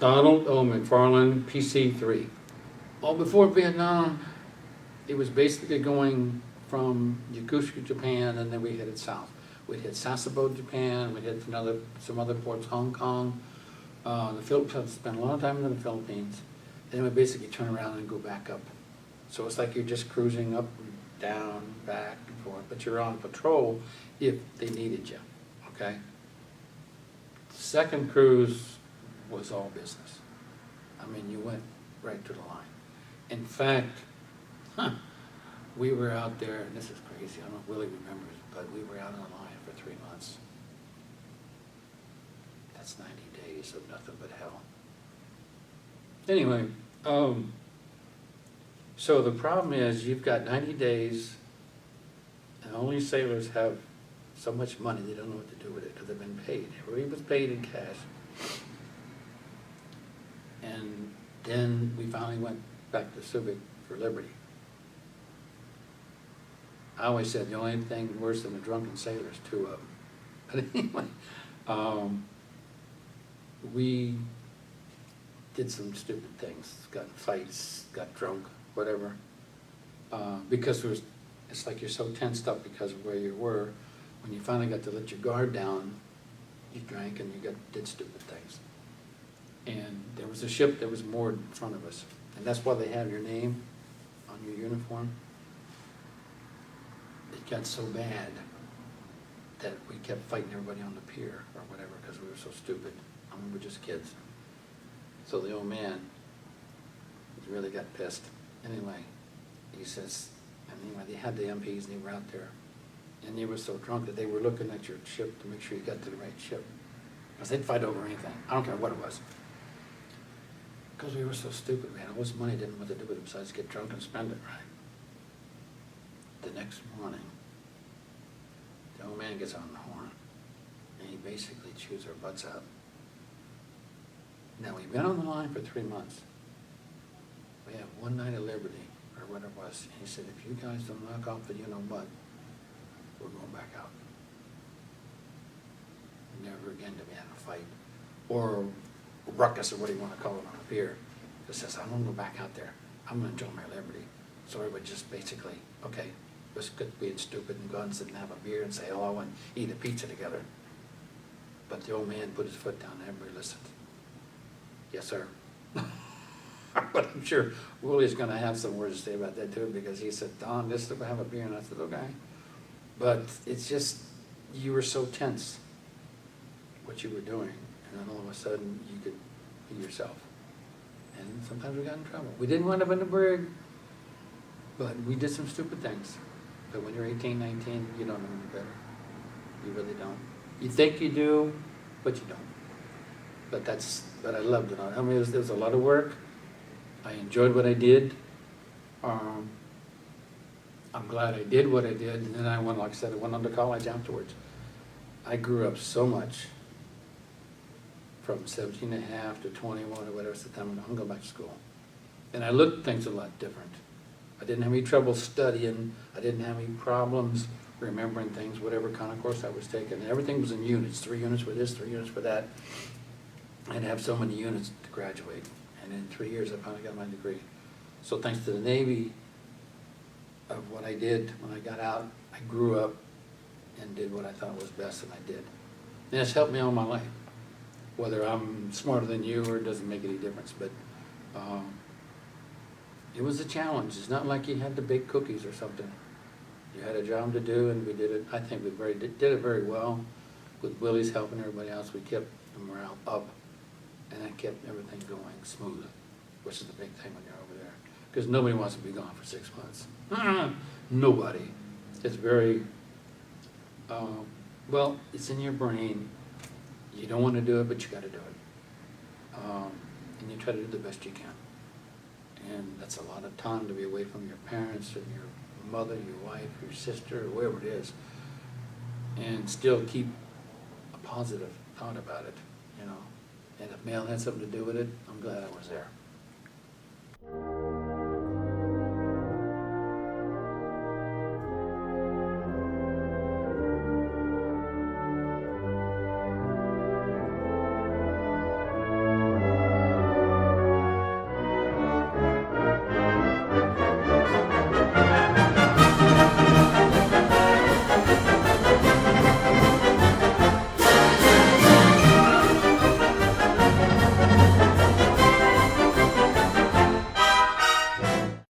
Donald O. McFarland, PC-3. Well, before Vietnam, it was basically going from Yokosuka, Japan, and then we headed south. We'd hit Sasebo, Japan, we'd hit some other ports, Hong Kong, the Philippines, spent a lot of time in the Philippines, and then we basically turn around and go back up. So it's like you're just cruising up and down, back and forth, but you're on patrol if they needed you, okay? Second cruise was all business. I mean, you went right to the line. In fact, we were out there, and this is crazy, I don't know if Willie remembers, but we were out on the line for 3 months. That's 90 days of nothing but hell. Anyway, so the problem is you've got 90 days, and only sailors have so much money, they don't know what to do with it because they've been paid. Everybody was paid in cash. And then we finally went back to Subic for liberty. I always said the only thing worse than a drunken sailor is 2 of them. But anyway, we did some stupid things, got in fights, got drunk, whatever, because it's like you're so tensed up because of where you were. When you finally got to let your guard down, you drank and you did stupid things. And there was a ship that was moored in front of us, and that's why they have your name on your uniform. It got so bad that we kept fighting everybody on the pier or whatever because we were so stupid. I mean, we were just kids. So the old man really got pissed. Anyway, he says, and anyway, they had the MPs and they were out there, and they were so drunk that they were looking at your ship to make sure you got to the right ship. Because they'd fight over anything. I don't care what it was. Because we were so stupid. We had all this money, didn't know what to do with it besides get drunk and spend it, right? The next morning, the old man gets on the horn, and he basically chews our butts out. Now, we've been on the line for 3 months. We have 1 night of liberty, or what it was. And he said, if you guys don't knock off the you-know-what, we're going back out. Never again to be in a fight, or ruckus, or what do you want to call it, on a pier. It says, I'm going to go back out there. I'm going to enjoy my liberty. So everybody just basically, okay, let's quit being stupid and go and sit and have a beer and say hello and eat a pizza together. But the old man put his foot down and everybody listened. Yes, sir. But I'm sure Willie's going to have some words to say about that too, because he said, Don, let's have a beer, and I said, okay. But it's just, you were so tense what you were doing, and then all of a sudden you could be yourself. And sometimes we got in trouble. We didn't wind up in the brig, but we did some stupid things. But when you're 18, 19, you don't know any better. You really don't. You think you do, but you don't. But I loved it. I mean, there was a lot of work. I enjoyed what I did. I'm glad I did what I did. And then I went, like I said, I went on to college afterwards. I grew up so much from 17 and a half to 21 or whatever at the time I'm going back to school. And I looked at things a lot different. I didn't have any trouble studying. I didn't have any problems remembering things, whatever kind of course I was taking. And everything was in units, 3 units for this, 3 units for that. I'd have so many units to graduate. And in 3 years, I finally got my degree. So thanks to the Navy of what I did when I got out, I grew up and did what I thought was best, and I did. And it's helped me all my life. Whether I'm smarter than you or it doesn't make any difference, but it was a challenge. It's not like you had to bake cookies or something. You had a job to do, and we did it. I think we did it very well. With Willie's help and everybody else, we kept the morale up, and that kept everything going smooth, which is the big thing when you're over there. Because nobody wants to be gone for 6 months. Nobody. It's very, well, it's in your brain. You don't want to do it, but you got to do it. And you try to do the best you can. And that's a lot of time to be away from your parents and your mother, your wife, your sister, or whoever it is, and still keep a positive thought about it, you know. And if Mel had something to do with it, I'm glad I was there.